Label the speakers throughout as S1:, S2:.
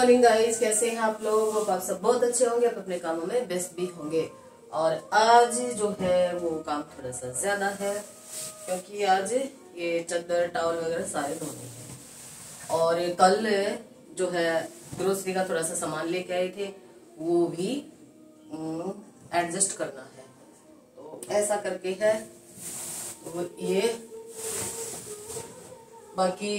S1: Morning guys, कैसे हैं आप लोग। होप आप सब बहुत अच्छे होंगे, आप अपने कामों में व्यस्त भी होंगे। और आज जो है वो काम थोड़ा सा ज्यादा है क्योंकि आज ये चादर टावल वगैरह सारे धोने हैं। और कल जो है ग्रोसरी का थोड़ा सा सामान लेके आए थे, वो भी एडजस्ट करना है। तो ऐसा करके है तो ये बाकी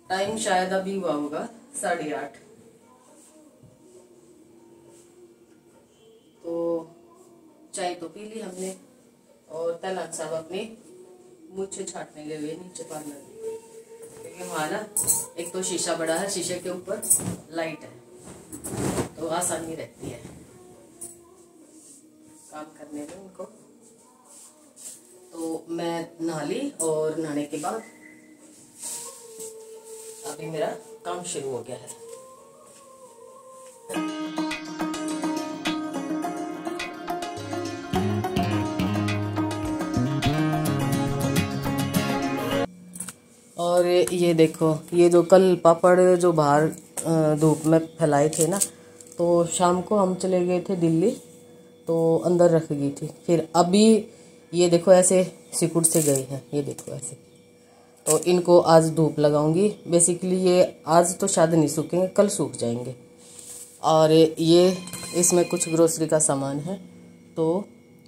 S1: टाइम शायद अभी हुआ होगा 8:30। तो चाय तो पी ली हमने और तैलान साहब अपने मुझे छाटने गए हुए नीचे पार्लर में, क्योंकि वहां ना एक तो शीशा बड़ा है, शीशे के ऊपर लाइट है तो आसानी रहती है काम करने में उनको। तो मैं नहा ली और नहाने के बाद अभी मेरा काम शुरू हो गया है। और ये देखो, ये जो कल पापड़ जो बाहर धूप में फैलाए थे ना, तो शाम को हम चले गए थे दिल्ली तो अंदर रख गई थी। फिर अभी ये देखो ऐसे सिकुड़ से गए हैं, ये देखो ऐसे। तो इनको आज धूप लगाऊंगी। बेसिकली ये आज तो शायद नहीं सूखेंगे, कल सूख जाएंगे। और ये इसमें कुछ ग्रोसरी का सामान है तो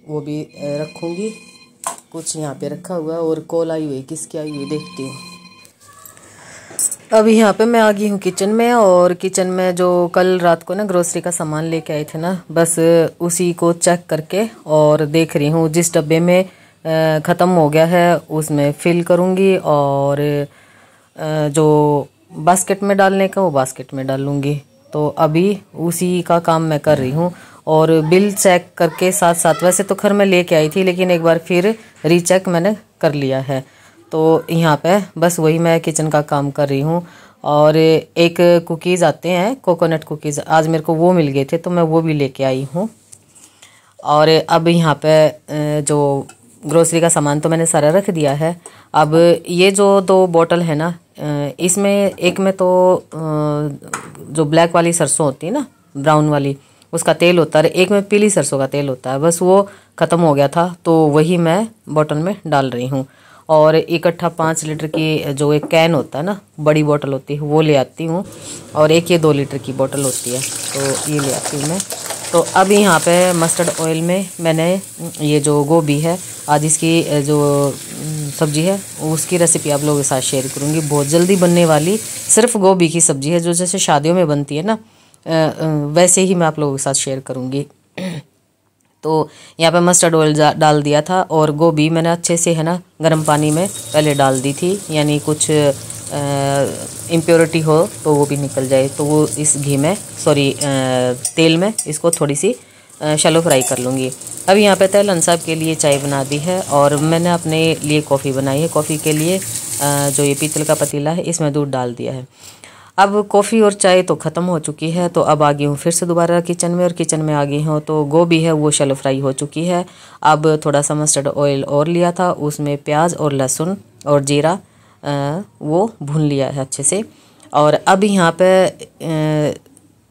S1: वो भी रखूंगी। कुछ यहाँ पे रखा हुआ है और कॉल आई हुई, किसकी आई हुई देखती हूँ। अभी यहाँ पे मैं आ गई हूँ किचन में, और किचन में जो कल रात को ना ग्रोसरी का सामान लेके आई थे ना, बस उसी को चेक करके और देख रही हूँ। जिस डब्बे में ख़त्म हो गया है उसमें फिल करूँगी, और जो बास्केट में डालने का वो बास्केट में डालूँगी। तो अभी उसी का काम मैं कर रही हूँ। और बिल चेक करके साथ साथ, वैसे तो खैर मैं लेके आई थी लेकिन एक बार फिर रीचेक मैंने कर लिया है। तो यहाँ पे बस वही मैं किचन का काम कर रही हूँ। और एक कुकीज़ आते हैं, कोकोनट कुकीज़, आज मेरे को वो मिल गए थे तो मैं वो भी लेके आई हूँ। और अब यहाँ पे जो ग्रोसरी का सामान तो मैंने सारा रख दिया है। अब ये जो 2 बोतल है ना, इसमें एक में तो जो ब्लैक वाली सरसों होती है ना, ब्राउन वाली, उसका तेल होता है, एक में पीली सरसों का तेल होता है। बस वो ख़त्म हो गया था तो वही मैं बोतल में डाल रही हूँ। और इकट्ठा 5 लीटर की जो एक कैन होता है ना, बड़ी बोतल होती है, वो ले आती हूँ। और एक ये 2 लीटर की बोतल होती है तो ये ले आती हूँ मैं। तो अब यहाँ पे मस्टर्ड ऑयल में मैंने ये जो गोभी है, आज इसकी जो सब्जी है उसकी रेसिपी आप लोगों के साथ शेयर करूँगी। बहुत जल्दी बनने वाली सिर्फ गोभी की सब्जी है, जो जैसे शादियों में बनती है ना, वैसे ही मैं आप लोगों के साथ शेयर करूँगी। तो यहाँ पे मस्टर्ड ऑयल डाल दिया था, और गोभी मैंने अच्छे से है ना गर्म पानी में पहले डाल दी थी, यानी कुछ इम्प्योरिटी हो तो वो भी निकल जाए। तो वो इस घी में, सॉरी तेल में इसको थोड़ी सी शैलो फ्राई कर लूँगी। अब यहाँ पे तैलान साहब के लिए चाय बना दी है, और मैंने अपने लिए कॉफ़ी बनाई है। कॉफ़ी के लिए जो ये पीतल का पतीला है इसमें दूध डाल दिया है। अब कॉफ़ी और चाय तो ख़त्म हो चुकी है, तो अब आ गई हूँ फिर से दोबारा किचन में, और किचन में आ गई हूँ। तो गोभी है वो शैलो फ्राई हो चुकी है। अब थोड़ा सा मस्टर्ड ऑयल और लिया था, उसमें प्याज और लहसुन और जीरा वो भून लिया है अच्छे से। और अब यहाँ पे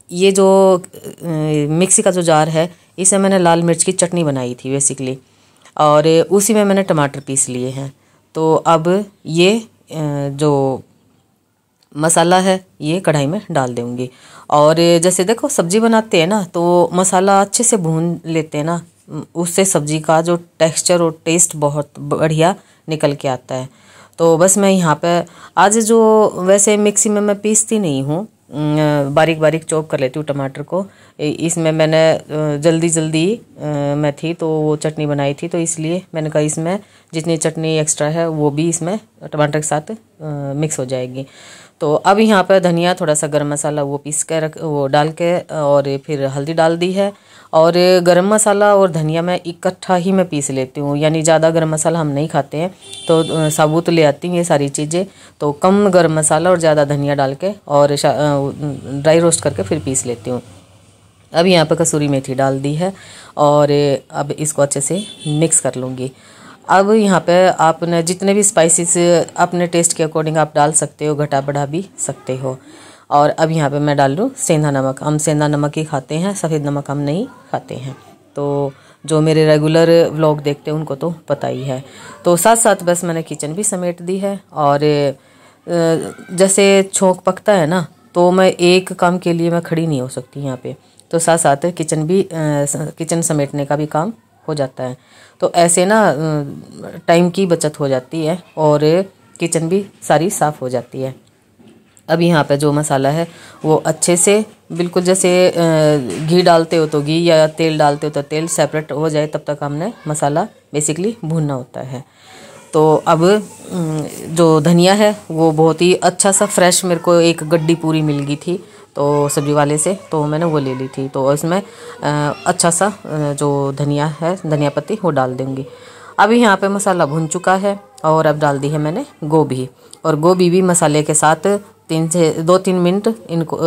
S1: ये जो मिक्सी का जो जार है, इसमें मैंने लाल मिर्च की चटनी बनाई थी बेसिकली, और उसी में मैंने टमाटर पीस लिए हैं। तो अब ये जो मसाला है ये कढ़ाई में डाल दूँगी। और जैसे देखो सब्जी बनाते हैं ना, तो मसाला अच्छे से भून लेते हैं ना, उससे सब्जी का जो टेक्सचर और टेस्ट बहुत बढ़िया निकल के आता है। तो बस मैं यहाँ पे आज जो, वैसे मिक्सी में मैं पीसती नहीं हूँ, बारीक बारीक चॉप कर लेती हूँ टमाटर को। इसमें मैंने जल्दी मैं थी तो वो चटनी बनाई थी, तो इसलिए मैंने कहा इसमें जितनी चटनी एक्स्ट्रा है वो भी इसमें टमाटर के साथ मिक्स हो जाएगी। तो अब यहाँ पर धनिया, थोड़ा सा गरम मसाला वो पीस के वो डाल के, और फिर हल्दी डाल दी है। और गरम मसाला और धनिया मैं इकट्ठा ही मैं पीस लेती हूँ, यानी ज़्यादा गरम मसाला हम नहीं खाते हैं, तो साबुत ले आती हूँ ये सारी चीज़ें। तो कम गरम मसाला और ज़्यादा धनिया डाल के और ड्राई रोस्ट करके फिर पीस लेती हूँ। अब यहाँ पर कसूरी मेथी डाल दी है, और अब इसको अच्छे से मिक्स कर लूँगी। अब यहाँ पे आपने जितने भी स्पाइसेस अपने टेस्ट के अकॉर्डिंग आप डाल सकते हो, घटा बढ़ा भी सकते हो। और अब यहाँ पे मैं डाल लूँ सेंधा नमक। हम सेंधा नमक ही खाते हैं, सफ़ेद नमक हम नहीं खाते हैं। तो जो मेरे रेगुलर व्लॉग देखते हैं उनको तो पता ही है। तो साथ साथ बस मैंने किचन भी समेट दी है। और जैसे छोंक पकता है ना, तो मैं एक काम के लिए मैं खड़ी नहीं हो सकती यहाँ पे, तो साथ साथ किचन समेटने का भी काम हो जाता है। तो ऐसे ना टाइम की बचत हो जाती है और किचन भी सारी साफ़ हो जाती है। अब यहाँ पे जो मसाला है वो अच्छे से बिल्कुल जैसे घी डालते हो तो घी या तेल डालते हो तो तेल सेपरेट हो जाए, तब तक हमने मसाला बेसिकली भूनना होता है। तो अब जो धनिया है वो बहुत ही अच्छा सा फ्रेश, मेरे को एक गड्डी पूरी मिल गई थी तो सब्जी वाले से, तो मैंने वो ले ली थी। तो इसमें अच्छा सा जो धनिया है, धनिया पत्ती वो डाल दूँगी। अभी यहाँ पे मसाला भुन चुका है और अब डाल दी है मैंने गोभी, और गोभी भी मसाले के साथ 2-3 मिनट इनको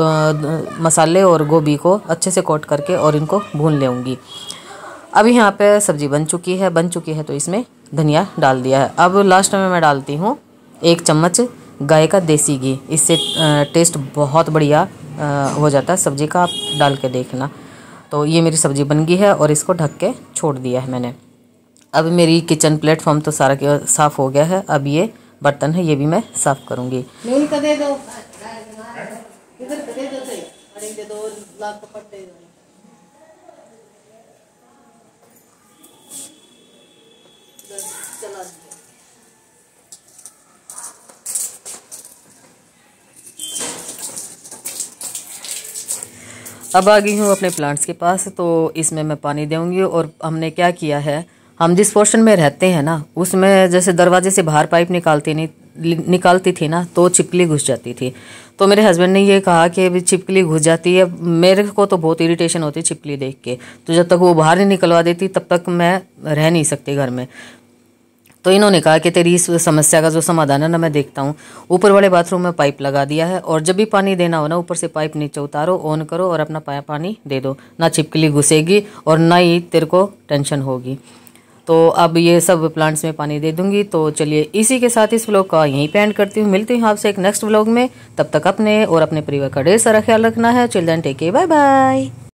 S1: मसाले और गोभी को अच्छे से कोट करके और इनको भून लेंगी। अब यहाँ पे सब्जी बन चुकी है तो इसमें धनिया डाल दिया है। अब लास्ट में मैं डालती हूँ 1 चम्मच गाय का देसी घी। इससे टेस्ट बहुत बढ़िया हो जाता है सब्जी का, आप डाल के देखना। तो ये मेरी सब्जी बन गई है और इसको ढक के छोड़ दिया है मैंने। अब मेरी किचन प्लेटफॉर्म तो सारा साफ़ हो गया है। अब ये बर्तन है ये भी मैं साफ़ करूँगी। अब आ गई हूँ अपने प्लांट्स के पास, तो इसमें मैं पानी दूंगी। और हमने क्या किया है, हम जिस पोर्शन में रहते हैं ना, उसमें जैसे दरवाजे से बाहर पाइप निकालती थी ना, तो छिपकली घुस जाती थी। तो मेरे हस्बैंड ने ये कहा कि अभी छिपकली घुस जाती है। मेरे को तो बहुत इरिटेशन होती है छिपकली देख के, तो जब तक वो बाहर नहीं निकलवा देती तब तक मैं रह नहीं सकती घर में। तो इन्होंने कहा कि तेरी इस समस्या का जो समाधान है ना मैं देखता हूँ। ऊपर वाले बाथरूम में पाइप लगा दिया है, और जब भी पानी देना हो ना, ऊपर से पाइप नीचे उतारो, ऑन करो और अपना पानी दे दो। ना छिपकली घुसेगी और ना ही तेरे को टेंशन होगी। तो अब ये सब प्लांट्स में पानी दे दूंगी। तो चलिए इसी के साथ इस व्लॉग का यहीं पे एंड करती हूँ। मिलती हूँ आपसे एक नेक्स्ट व्लॉग में। तब तक अपने और अपने परिवार का ढेर सारा ख्याल रखना है। Children take care, bye bye.